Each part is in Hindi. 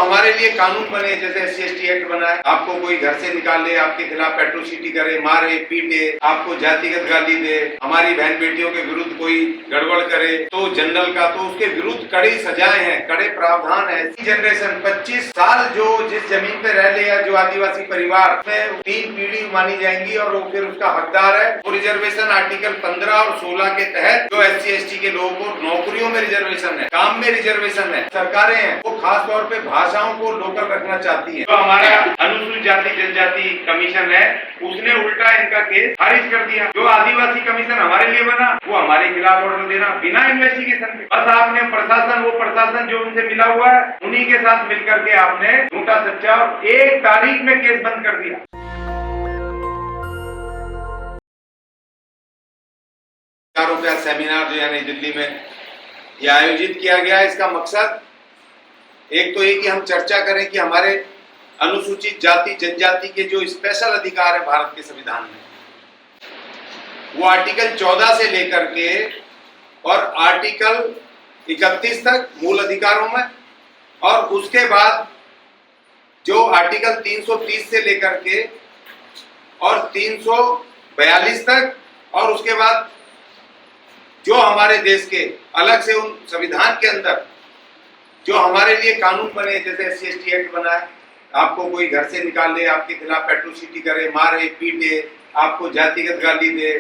हमारे लिए कानून बने, जैसे SC/ST एक्ट बना है, आपको कोई घर से निकाले, आपके खिलाफ एट्रोसिटी करे, मारे पीटे, आपको जातिगत गाली दे, हमारी बहन बेटियों के विरुद्ध कोई गड़बड़ करे तो जनरल का, तो उसके विरुद्ध कड़ी सजाएं हैं, कड़े प्रावधान है। जनरेशन 25 साल जो जिस जमीन पे रह ले, जो आदिवासी परिवार में 3 पीढ़ी मानी जाएंगी और वो फिर उसका हकदार है। वो रिजर्वेशन आर्टिकल 15 और 16 के तहत जो SC/ST के लोगों को नौकरियों में रिजर्वेशन है, काम में रिजर्वेशन है। सरकारें हैं वो खास तौर पे भाषाओं को लोकल रखना चाहती है। तो हमारा अनुसूचित जाति जनजाति कमीशन है, उसने उल्टा इनका केस खारिज कर दिया। जो आदिवासी कमीशन हमारे लिए बना वो हमारे खिलाफ ऑर्डर देना बिना इन्वेस्टिगेशन के। बस आपने प्रशासन, वो प्रशासन जो उनसे मिला हुआ है उन्हीं के साथ मिलकर के आपने झूठा सच्चा 1 तारीख में केस बंद कर दिया। का सेमिनार जो है नई दिल्ली में ये आयोजित किया गया है, इसका मकसद एक तो ये कि हम चर्चा करें कि हमारे अनुसूचित जाति जनजाति के जो स्पेशल अधिकार है भारत के संविधान में, वो आर्टिकल 14 से लेकर के और आर्टिकल 31 तक मूल अधिकारों में, और उसके बाद जो आर्टिकल 330 से लेकर के और 342 तक, और उसके बाद जो हमारे देश के अलग से उन संविधान के अंदर जो हमारे लिए कानून बने, जैसे SC/ST एक्ट बना है, आपको कोई घर से निकाले, आपके खिलाफ एट्रोसिटी करे, मारे पीटे, आपको जातिगत गाली दे,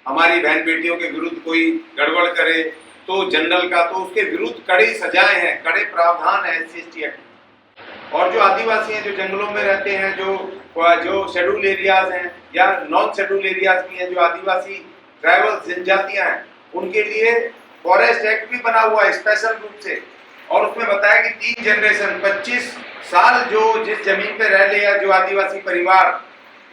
हमारी बहन बेटियों के विरुद्ध कोई गड़बड़ करे तो जनरल का, तो उसके विरुद्ध कड़ी सजाएं हैं, कड़े प्रावधान है SC/ST एक्ट। और जो आदिवासी हैं, जो जंगलों में रहते हैं, जो शेड्यूल एरियाज हैं या नॉन शेड्यूल एरियाज भी हैं, जो आदिवासी ट्राइबल जनजातियां हैं, उनके लिए फॉरेस्ट एक्ट भी बना हुआ है स्पेशल रूप से, और उसमें बताया कि 3 जनरेशन 25 साल जो जिस जमीन पे रह ले, जो आदिवासी परिवार,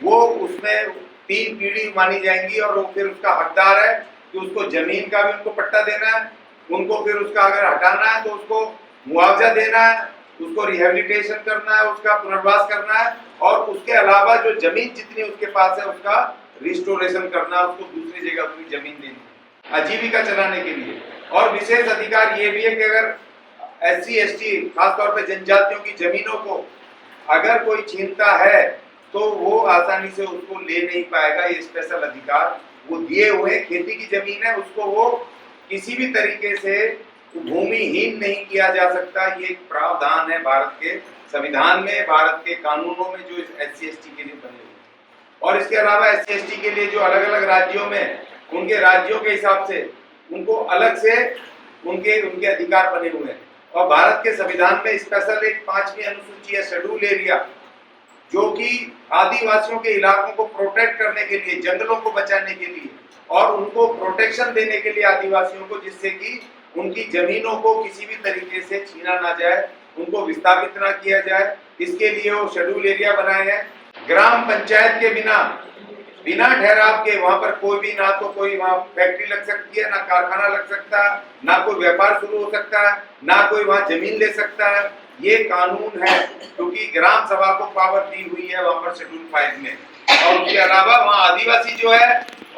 वो उसमें 3 पीढ़ी मानी जाएंगी और वो फिर उसका हकदार है कि उसको जमीन का भी उनको पट्टा देना है, उनको फिर उसका अगर हटाना है तो उसको मुआवजा देना है, उसको रिहेबिलिटेशन करना है, उसका पुनर्वास करना है, और उसके अलावा जो जमीन जितनी उसके पास है उसका रिस्टोरेशन करना, उसको दूसरी जगह अपनी जमीन देनी आजीविका चलाने के लिए। और विशेष अधिकार ये भी है कि अगर SC/ST खासतौर पे जनजातियों की जमीनों को अगर कोई छीनता है तो वो आसानी से उसको ले नहीं पाएगा। ये स्पेशल अधिकार वो दिए हुए, खेती की जमीन है उसको वो किसी भी तरीके से भूमिहीन नहीं किया जा सकता। ये एक प्रावधान है भारत के संविधान में, भारत के कानूनों में जो SC/ST के लिए बने हुए। और इसके अलावा SC/ST के लिए जो अलग अलग राज्यों में उनके राज्यों के हिसाब से उनको अलग से उनके अधिकार बने हुए हैं। और भारत के संविधान में स्पेशल एक 5वीं अनुसूची है शेड्यूल एरिया, जो कि आदिवासियों के इलाकों को प्रोटेक्ट करने के लिए, जंगलों को बचाने के लिए और उनको प्रोटेक्शन देने के लिए आदिवासियों को, जिससे कि उनकी जमीनों को किसी भी तरीके से छीना ना जाए, उनको विस्थापित ना किया जाए, इसके लिए वो शेड्यूल एरिया बनाए हैं। ग्राम पंचायत के बिना ठहराव के वहां पर कोई भी, ना तो कोई वहां फैक्ट्री लग सकती है, ना कारखाना लग सकता है, ना कोई व्यापार शुरू हो सकता है, ना कोई वहां जमीन ले सकता है। ये कानून है क्योंकि ग्राम सभा को पावर दी हुई है वहां पर शेड्यूल 5 में। और उसके अलावा वहां आदिवासी जो है,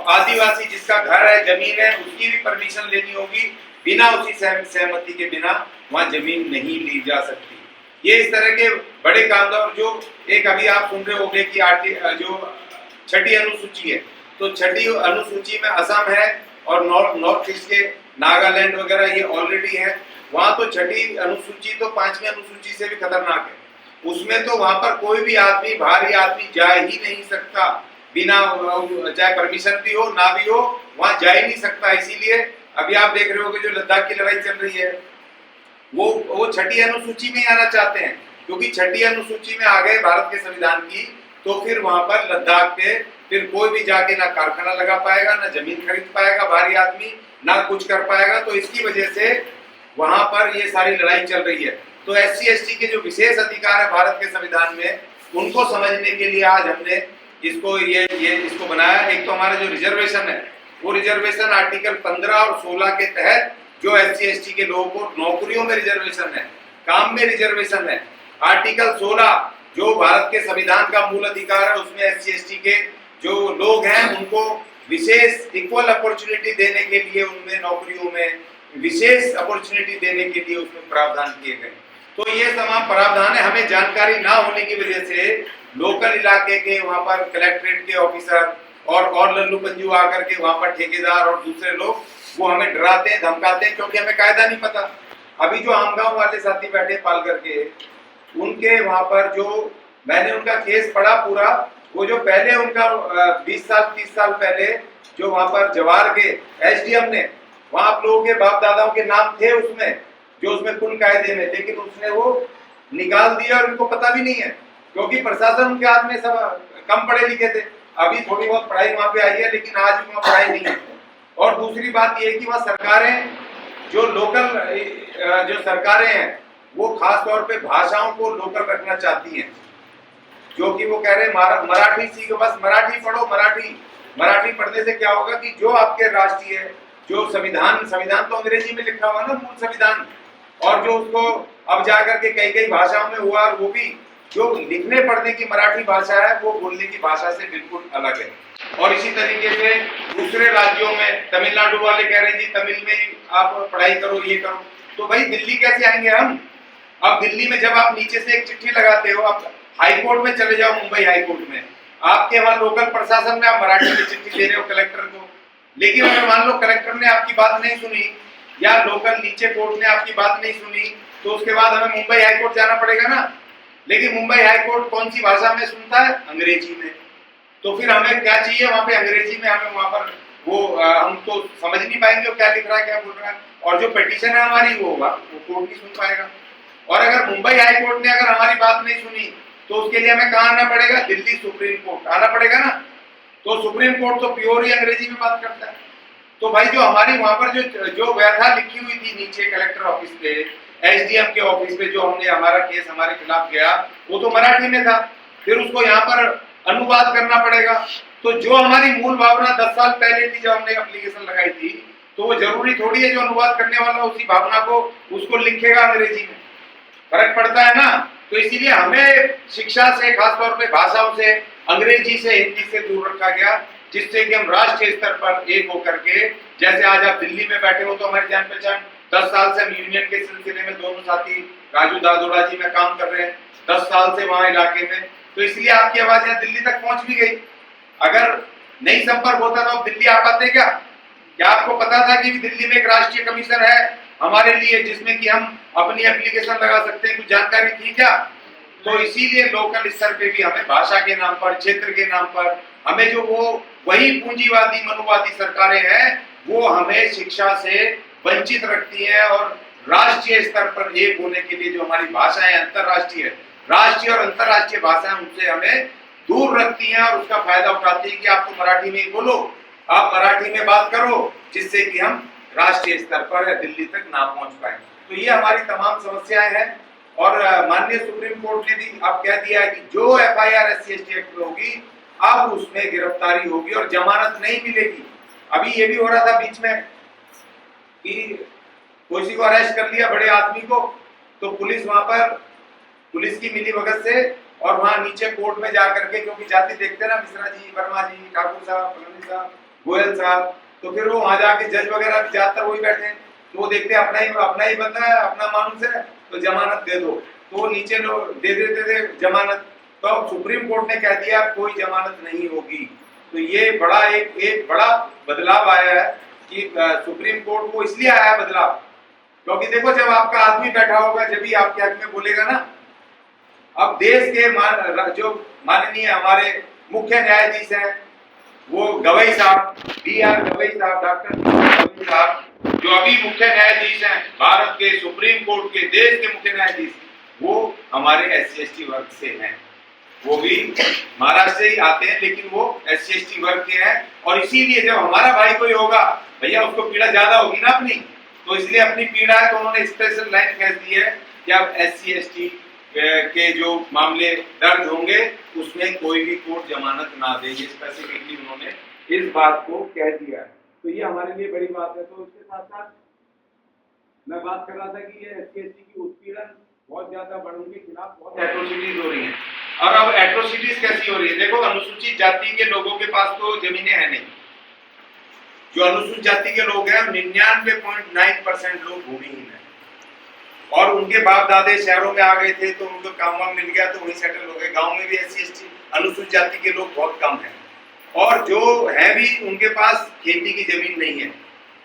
आदिवासी जिसका घर है, जमीन है, उसकी भी परमिशन लेनी होगी, बिना उसी सहमति के बिना वहां जमीन नहीं ली जा सकती। ये इस तरह के बड़े कानून, जो एक अभी आप सुन रहे होंगे कि जो 6ठी अनुसूची है, तो 6ठी अनुसूची में असम है और नॉर्थ ईस्ट के नागालैंड वगैरह ये ऑलरेडी है। वहां तो 6ठी अनुसूची तो 5वीं अनुसूची से भी खतरनाक है। उसमें तो वहां पर कोई भी आदमी, बाहरी आदमी जा ही नहीं सकता, बिना, चाहे परमिशन भी हो ना भी हो, वहां जा ही नहीं सकता। इसीलिए अभी आप देख रहे हो कि जो लद्दाख की लड़ाई चल रही है वो 6ठी अनुसूची में आना चाहते हैं, क्योंकि 6ठी अनुसूची में आ गए भारत के संविधान की, तो फिर वहां पर लद्दाख पे फिर कोई भी जाके ना कारखाना लगा पाएगा, ना जमीन खरीद पाएगा भारी आदमी, ना कुछ कर पाएगा। तो इसकी वजह से वहां पर ये सारी लड़ाई चल रही है। तो SC/ST के जो विशेष अधिकार है भारत के संविधान में, उनको समझने के लिए आज हमने इसको बनाया। एक तो हमारा जो रिजर्वेशन है, वो रिजर्वेशन आर्टिकल 15 और 16 के तहत जो SC/ST के लोगों को नौकरियों में रिजर्वेशन है, काम में रिजर्वेशन है। आर्टिकल 16 जो भारत के संविधान का मूल अधिकार है, उसमें SC/ST के जो लोग हैं उनको विशेष इक्वल अपॉर्चुनिटी देने के लिए, उनमें नौकरियों में विशेष अपॉर्चुनिटी देने के लिए उसमें प्रावधान किए गए। तो ये तमाम प्रावधान है। हमें जानकारी ना होने की वजह से लोकल इलाके के वहां पर कलेक्ट्रेट के ऑफिसर और लल्लू पंजू आकर के वहां पर ठेकेदार और दूसरे लोग वो हमें डराते हैं, धमकाते हैं, क्योंकि हमें कायदा नहीं पता। अभी जो आमगांव वाले साथी बैठे पाल करके, उनके वहां पर जो मैंने उनका केस पढ़ा पूरा, वो जो पहले उनका 20 साल 30 साल पहले जो वहां पर जवार के एसडीएम ने वहां आप लोगों के बाप दादाओं के नाम थे उसमें, जो उसमें कुल कायदे में, लेकिन उसने वो निकाल दिया और उनको पता भी नहीं है, क्योंकि प्रशासन उनके हाथ में सब कम पढ़े लिखे थे। अभी थोड़ी बहुत पढ़ाई वहां पे आई है, लेकिन आज भी वहां पढ़ाई नहीं है। और दूसरी बात ये कि वहां सरकारें जो लोकल जो सरकारें हैं वो खास तौर पे भाषाओं को लोकल रखना चाहती हैं, जो कि वो कह रहे हैं मराठी सीखो, बस मराठी पढ़ो। मराठी पढ़ने से क्या होगा कि जो आपके राष्ट्रीय जो संविधान तो अंग्रेजी में लिखा हुआ ना, मूल संविधान, और जो उसको अब जाकर के कई भाषाओं में हुआ, और वो भी जो लिखने पढ़ने की मराठी भाषा है वो बोलने की भाषा से बिल्कुल अलग है। और इसी तरीके से दूसरे राज्यों में तमिलनाडु वाले कह रहे हैं जी तमिल में आप पढ़ाई करो, ये करो। तो भाई दिल्ली कैसे आएंगे हम? अब दिल्ली में जब आप नीचे से एक चिट्ठी लगाते हो, आप हाई कोर्ट में चले जाओ, मुंबई हाई कोर्ट में, आपके वहां लोकल प्रशासन में आप मराठी में चिट्ठी दे रहे हो कलेक्टर को, लेकिन अगर मान लो कलेक्टर ने आपकी बात नहीं सुनी या लोकल नीचे कोर्ट ने आपकी बात नहीं सुनी, तो उसके बाद हमें मुंबई हाई कोर्ट जाना पड़ेगा ना। लेकिन मुंबई हाई कोर्ट कौन सी भाषा में सुनता है? अंग्रेजी में। तो फिर हमें क्या चाहिए वहां पे? अंग्रेजी में हमें वहां पर वो हम तो समझ नहीं पाएंगे वो क्या लिख रहा है, क्या बोल रहा है, और जो पिटीशन है हमारी वो कोर्ट नहीं सुन पाएगा। और अगर मुंबई हाई कोर्ट ने अगर हमारी बात नहीं सुनी तो उसके लिए हमें कहाँ आना पड़ेगा? दिल्ली सुप्रीम कोर्ट आना पड़ेगा ना। तो सुप्रीम कोर्ट तो प्योर ही अंग्रेजी में बात करता है। तो भाई जो हमारी वहां पर जो व्यथा लिखी हुई थी नीचे कलेक्टर ऑफिस पे, एसडीएम के ऑफिस पे, जो हमने हमारा केस हमारे खिलाफ गया, वो तो मराठी में था, फिर उसको यहाँ पर अनुवाद करना पड़ेगा। तो जो हमारी मूल भावना 10 साल पहले थी जब हमने एप्लीकेशन लगाई थी, तो वो जरूरी थोड़ी है जो अनुवाद करने वाला उसी भावना को उसको लिखेगा अंग्रेजी में, फर्क पड़ता है ना। तो इसीलिए हमें शिक्षा से, खासतौर पे भाषाओं से, अंग्रेजी से, हिंदी से दूर रखा गया, जिससे कि हम राष्ट्रीय स्तर पर एक होकर के, जैसे आज आप दिल्ली में बैठे हो तो हमारी जान पहचान 10 साल से हम यूनियन के सिलसिले में दोनों साथी राजू दादोड़ा जी में काम कर रहे हैं, 10 साल से वहां इलाके में, तो इसलिए आपकी आवाज यहाँ दिल्ली तक पहुंच भी गई। अगर नहीं संपर्क होता तो आप दिल्ली आ पाते क्या? क्या आपको पता था कि दिल्ली में एक राष्ट्रीय कमीशन है हमारे लिए, जिसमें कि हम अपनी एप्लीकेशन लगा सकते हैं? कुछ जानकारी थी क्या? तो इसीलिए लोकल स्तर पे भी हमें भाषा के नाम पर, क्षेत्र के नाम पर, हमें जो वो वही पूंजीवादी मनोवादी सरकारें हैं वो हमें शिक्षा से वंचित रखती हैं, और राष्ट्रीय स्तर पर एक होने के लिए जो हमारी भाषाएं अंतरराष्ट्रीय, राष्ट्रीय और अंतरराष्ट्रीय भाषाएं, उनसे हमें दूर रखती हैं और उसका फायदा उठाती है कि आप तो मराठी में ही बोलो, आप मराठी में बात करो, जिससे कि हम राष्ट्रीय स्तर पर या दिल्ली तक ना पहुंच पाए। तो ये हमारी तमाम समस्याएं हैं। और माननीय सुप्रीम कोर्ट ने भी अब कह दिया है कि जो एफआईआर SC/ST एक्ट में होगी अब उसमें गिरफ्तारी होगी और जमानत नहीं मिलेगी। अभी ये भी हो रहा था बीच में कि किसी को अरेस्ट कर लिया, बड़े आदमी को, तो पुलिस वहां पर, पुलिस की मिलीभगत से, और वहां नीचे कोर्ट में जाकर के, क्योंकि जाति देखते ना मिश्रा जी, वर्मा जी, ठाकुर साहब, फलानी साहब, गोयल साहब, तो फिर वो वहां जाके जज वगैरह भी ज्यादातर वही बैठे हैं, तो वो देखते अपना ही बंदा है, अपना मानुस है, तो जमानत दे दो, तो वो नीचे लोग दे देते थे जमानत। तो अब सुप्रीम कोर्ट ने कह दिया कोई जमानत नहीं होगी। तो ये बड़ा एक बड़ा बदलाव आया है कि सुप्रीम कोर्ट को इसलिए आया बदलाव, क्योंकि देखो जब आपका आदमी बैठा होगा जब भी आपके हक में बोलेगा ना। अब देश के जो माननीय हमारे मुख्य न्यायाधीश हैं वो गवई साहब, DR गवई साहब, डॉक्टर गवई साहब, जो अभी मुख्य न्यायाधीश हैं भारत के सुप्रीम कोर्ट के, देश के मुख्य न्यायाधीश, वो हमारे SC/ST वर्ग से हैं। वो भी महाराष्ट्र से ही आते हैं, लेकिन वो SC/ST वर्ग के हैं। और इसीलिए जब हमारा भाई कोई होगा, भैया उसको पीड़ा ज्यादा होगी ना अपनी, तो इसलिए अपनी पीड़ा है तो उन्होंने स्पेशल लाइन कह दी है कि अब SC/ST के जो मामले दर्ज होंगे उसमें कोई भी कोर्ट जमानत ना दे, ये स्पेसिफिकली उन्होंने इस बात को कह दिया है। तो ये हमारे लिए बड़ी बात है। तो इसके साथ साथ मैं बात कर रहा था कि ये SC/ST की उत्पीड़न बहुत ज्यादा बढ़ने के खिलाफ बहुत एट्रोसिटीज हो रही हैं। और अब एट्रोसिटीज कैसी हो रही है? देखो, अनुसूचित जाति के लोगों के पास तो जमीनें हैं नहीं। जो अनुसूचित जाति के लोग हैं 99.9% लोग भूमिहीन है, और उनके बाप दादे शहरों में आ गए थे तो उनको काम वाम मिल गया तो वहीं सेटल हो गए। गांव में भी SC ST अनुसूचित जाति के लोग बहुत कम हैं, और जो है भी उनके पास खेती की जमीन नहीं है,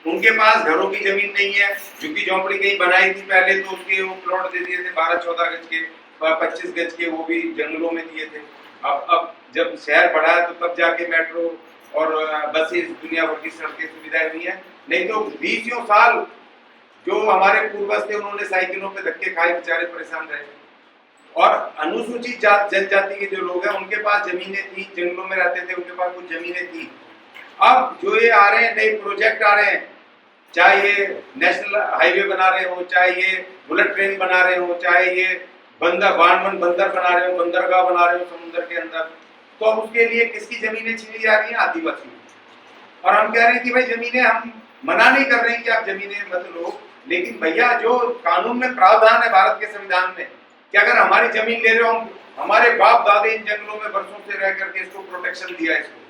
उनके पास घरों की जमीन नहीं है। झुग्गी झोंपड़ी कहीं बनाई थी पहले तो उसके वो प्लॉट दे दिए थे 12-14 गज के, 25 गज के, वो भी जंगलों में दिए थे। अब जब शहर बढ़ा है तो तब जाके मेट्रो और बसेस दुनिया भर की सड़कें सुविधाएं हुई है, नहीं तो 20 साल जो हमारे पूर्वज थे उन्होंने साइकिलों पे धक्के खाए, बेचारे परेशान रहे। और अनुसूचित जनजाति के जो लोग हैं उनके पास जमीनें थी, जंगलों में रहते थे, उनके पास कुछ जमीनें थी। अब जो ये आ रहे हैं नए प्रोजेक्ट आ रहे हैं, चाहे ये नेशनल हाईवे बना रहे हो, चाहे ये बुलेट ट्रेन बना रहे हो, चाहे ये बंदर बना रहे हो, बंदरगाह बना रहे हो समुद्र के अंदर, तो अब उसके लिए किसकी जमीनें छीनी जा रही हैं? आदिवासी। और हम कह रहे हैं कि भाई जमीनें, हम मना नहीं कर रहे हैं कि आप जमीनें मत लो, लेकिन भैया जो कानून में प्रावधान है भारत के संविधान में कि अगर हमारी जमीन ले रहे हो, हमारे बाप दादे इन जंगलों में बरसों से रह करके इसको प्रोटेक्शन दिया, इसको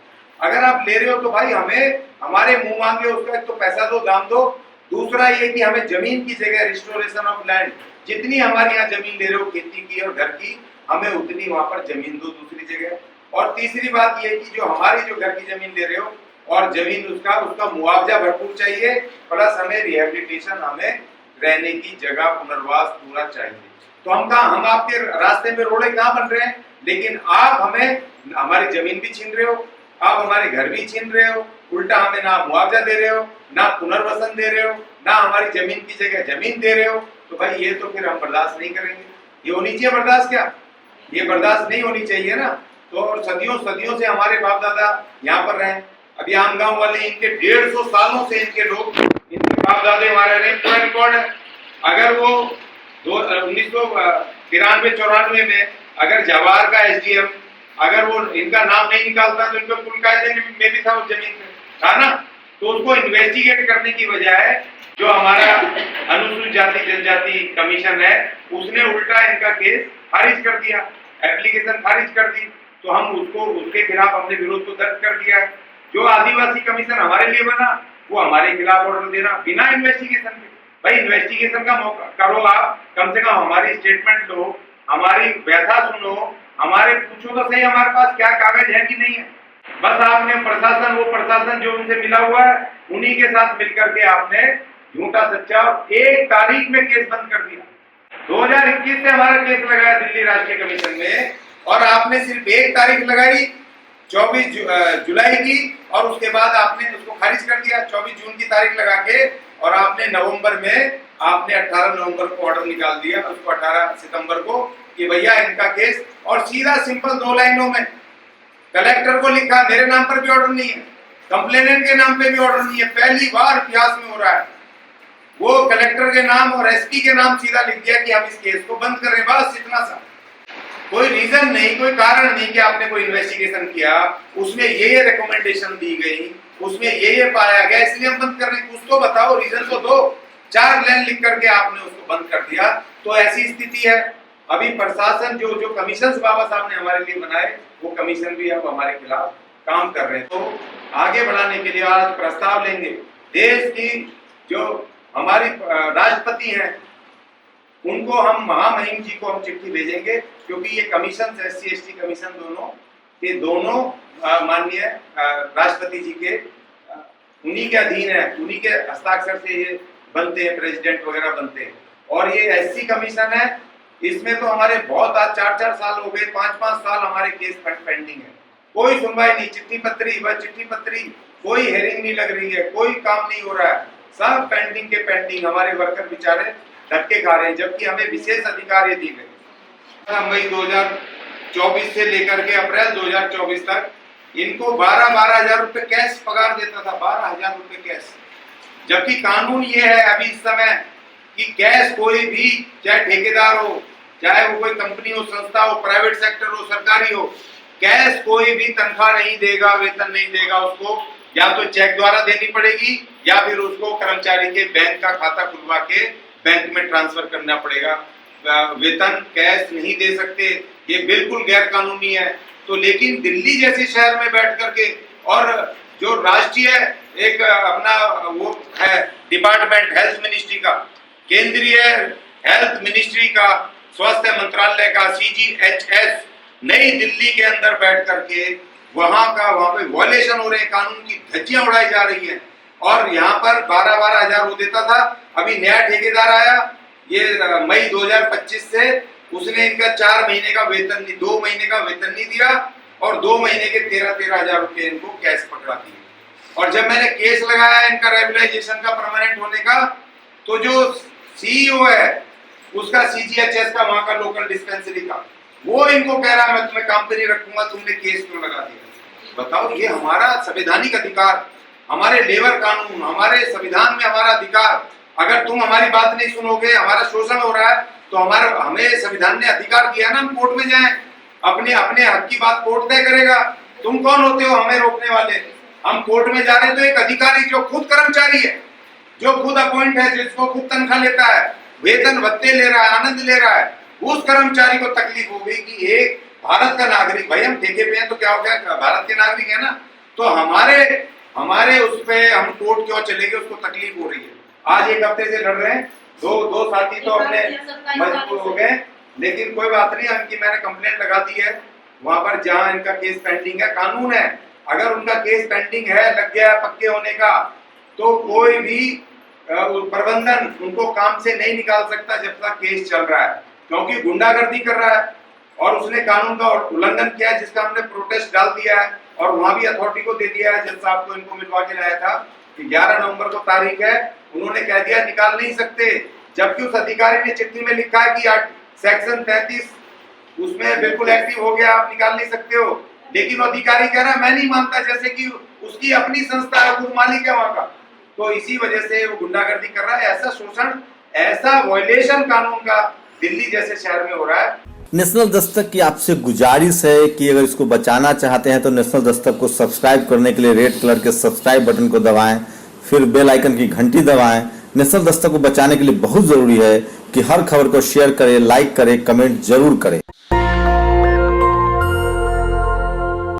अगर आप ले रहे हो तो भाई हमें हमारे मुंह मांगे उसका एक तो पैसा दो, दाम दो। दूसरा ये कि हमें जमीन की जगह रिस्टोरेशन ऑफ लैंड, जितनी हमारे यहाँ जमीन ले रहे हो खेती की और घर की, हमें उतनी वहां पर जमीन दो दूसरी जगह। और तीसरी बात ये कि जो हमारी जो घर की जमीन ले रहे हो और जमीन उसका मुआवजा भरपूर चाहिए, प्लस हमें रिहेबिलिटेशन, हमें रहने की जगह, पुनर्वास पूरा चाहिए। तो हम आपके रास्ते में रोड़े कहाँ बन रहे हैं, लेकिन आप हमें हमारी जमीन भी छीन रहे हो, आप हमारे घर भी छीन रहे हो, उल्टा हमें ना मुआवजा दे रहे हो, ना पुनर्वसन दे रहे हो, ना हमारी जमीन की जगह जमीन दे रहे हो। तो भाई ये तो फिर हम बर्दाश्त नहीं करेंगे। ये होनी चाहिए बर्दाश्त? क्या ये बर्दाश्त नहीं होनी चाहिए ना। तो और सदियों सदियों से हमारे बाप दादा यहाँ पर रहे। अभी आम गांव वाले, इनके 150 सालों से इनके लोग, इनके बाप दादे हमारे रहे, पूरा रिकॉर्ड है। अगर वो 1993-94 में अगर जवाहर का SDM अगर वो इनका नाम नहीं निकालता तो इनको कुल कायदे में भी था उस जमीन पे, था ना। तो उसको इन्वेस्टिगेट करने की बजाय जो हमारा अनुसूचित जाति जनजाति कमीशन है उसने उल्टा इनका केस खारिज कर दिया, एप्लीकेशन खारिज कर दी। तो हम उसके खिलाफ हमने विरोध को दर्ज कर दिया है। जो आदिवासी कमीशन हमारे लिए बना वो हमारे खिलाफ ऑर्डर देना बिना इन्वेस्टिगेशन के। भाई इन्वेस्टिगेशन का मौका करो, आप कम से कम हमारी स्टेटमेंट लो, हमारी व्यथा सुनो, हमारे पूछो तो सही हमारे पास क्या कागज है कि नहीं है। बस आपने वो प्रशासन जो उनसे मिला हुआ है उन्हीं के साथ मिलकर के आपने झूठा सच्चा 1 तारीख में केस बंद कर दिया। 2021 से हमारा केस लगाया दिल्ली राष्ट्रीय कमीशन में, और आपने सिर्फ 1 तारीख लगाई 24 जुलाई की, और उसके बाद आपने उसको खारिज कर दिया 24 जून की तारीख लगा के। और आपने नवंबर में आपने 18 नवंबर को ऑर्डर निकाल दिया, उसको 18 सितंबर को कि भैया इनका केस, और सीधा सिंपल 2 लाइनों में कलेक्टर को लिखा, मेरे नाम पर भी ऑर्डर नहीं है, कंप्लेनेंट के नाम पे भी ऑर्डर नहीं है, पहली बार इतिहास में हो रहा है। वो कलेक्टर के नाम और SP के नाम सीधा लिख दिया कि हम इस केस को बंद कर रहे हैं, बस इतना सा। कोई रीजन नहीं, कोई कारण नहीं कि आपने कोई इन्वेस्टिगेशन किया, उसमें ये रिकमेंडेशन दी गई, उसमें ये पाया गया इसलिए हम बंद कर रहे हैं। कुछ तो बताओ, रीजन तो दो। 4 लाइन लिख करके आपने उसको बंद कर दिया। तो ऐसी स्थिति है। अभी प्रशासन जो कमीशन बाबा साहब ने हमारे लिए बनाए, वो कमीशन भी अब हमारे खिलाफ काम कर रहे हैं। तो आगे बढ़ाने के लिए आज प्रस्ताव लेंगे। देश की जो हमारी राष्ट्रपति हैं उनको हम, महामहिम जी को हम चिट्ठी भेजेंगे, क्योंकि ये कमीशन SC ST कमीशन दोनों माननीय राष्ट्रपति जी के उन्हीं के अधीन है, उन्हीं के हस्ताक्षर से ये बनते हैं, प्रेसिडेंट वगैरह बनते हैं। और ये SC कमीशन है, इसमें तो हमारे बहुत आज 4-4 साल हो गए, 5-5 साल हमारे केस पेंडिंग है, कोई सुनवाई नहीं, चिट्ठी पत्री, कोई हेयरिंग नहीं लग रही है, कोई काम नहीं हो रहा है, सब पेंडिंग के पेंडिंग। हमारे वर्कर बेचारे धक्के खा रहे हैं, जबकि हमें विशेष अधिकार ये दी गई। मई 2024 से लेकर के अप्रैल 2024 तक इनको 12-12 हजार रुपए कैश पगार देता था, 12 हजार रुपए कैश। जबकि कानून ये है अभी इस समय कि कैश कोई भी, चाहे ठेकेदार हो, चाहे वो कोई कंपनी हो, संस्था हो, प्राइवेट सेक्टर हो, सरकारी हो, कैश कोई भी तनख्वाह नहीं देगा, वेतन नहीं देगा, उसको या तो चेक द्वारा देनी पड़ेगी या फिर उसको कर्मचारी के बैंक का खाता खुलवा के बैंक में ट्रांसफर करना पड़ेगा। वेतन कैश नहीं दे सकते, ये बिल्कुल गैर कानूनी है। तो लेकिन दिल्ली जैसे शहर में बैठ करके, और जो राष्ट्रीय एक अपना वो है डिपार्टमेंट हेल्थ मिनिस्ट्री का, केंद्रीय हेल्थ मिनिस्ट्री का, स्वास्थ्य मंत्रालय का, CGHS नई दिल्ली के अंदर बैठ करके वहां पे वॉयलेशन हो रहे हैं, कानून की धज्जियां उड़ाई जा रही है। और यहाँ पर 12-12 हजार वो देता था, अभी नया ठेकेदार आया ये मई 2025 से, उसने इनका 4 महीने का वेतन नहीं, 2 महीने का वेतन नहीं दिया और 2 महीने के 13-13 हजार रुपए इनको कैश पकड़ा दिए। और जब मैंने केस लगाया इनका रेगुलाइजेशन का, परमानेंट होने का, तो जो CEO है उसका CGHS का, वहां का लोकल डिस्पेंसरी का, वो इनको कह रहा मैं तुम्हें काम पे नहीं रखूंगा, तुमने केस क्यों लगा दिया। बताओ, ये हमारा संवैधानिक अधिकार, हमारे लेबर कानून, हमारे संविधान में हमारा अधिकार, अगर तुम हमारी बात नहीं सुनोगे, हमारा शोषण हो रहा है, तो हमें संविधान ने अधिकार दिया ना हम कोर्ट में जाएं, अपने हक की बात कोर्ट तय करेगा। तुम कौन होते हो हमें रोकने वाले? हम कोर्ट में जा रहे हैं तो एक अधिकारी जो खुद कर्मचारी है, जो खुद अपॉइंट है, जिसको खुद तनख्वाह लेता है, वेतन भत्ते ले रहा है, आनंद ले रहा है, उस कर्मचारी को तकलीफ हो गई कि एक भारत का नागरिक, भाई हम ठेके पे हैं तो क्या हो गया, भारत के नागरिक है ना, तो हमारे उस पे हम कोर्ट क्यों चले गए, उसको तकलीफ हो रही है। आज एक हफ्ते से लड़ रहे हैं, दो साथी तो अपने मजबूर हो गए, लेकिन कोई बात नहीं, उनकी मैंने कंप्लेंट लगा दी है वहां पर जहां इनका केस पेंडिंग है। कानून है, अगर उनका केस पेंडिंग है, लग गया पक्के होने का, तो कोई भी प्रबंधन उनको काम से नहीं निकाल सकता जब तक केस चल रहा है, क्योंकि गुंडागर्दी कर रहा है और उसने कानून का उल्लंघन किया है, जिसका हमने प्रोटेस्ट डाल दिया है और वहां भी अथॉरिटी को दे दिया है। जज साहब को इनको मिलवा के लाया था कि 11 नवंबर को तारीख है, उन्होंने कह दिया निकाल नहीं सकते, जबकि उस अधिकारी ने चिट्ठी में लिखा है कि सेक्शन 33 उसमें बिल्कुल एक्टिव हो गया, आप निकाल नहीं सकते हो, लेकिन अधिकारी कह रहा है मैं नहीं मानता, जैसे कि उसकी अपनी संस्था है, खुद मालिक है वहां का। तो इसी वजह से वो गुंडागर्दी कर रहा है। ऐसा शोषण, ऐसा वायलेशन कानून का दिल्ली जैसे शहर में हो रहा है। नेशनल दस्तक की आपसे गुजारिश है कि अगर इसको बचाना चाहते हैं तो नेशनल दस्तक को सब्सक्राइब करने के लिए रेड कलर के सब्सक्राइब बटन को दबाएं, फिर बेल आइकन की घंटी दबाएं। नेशनल दस्तक को बचाने के लिए बहुत जरूरी है कि हर खबर को शेयर करें, लाइक करें, कमेंट जरूर करें।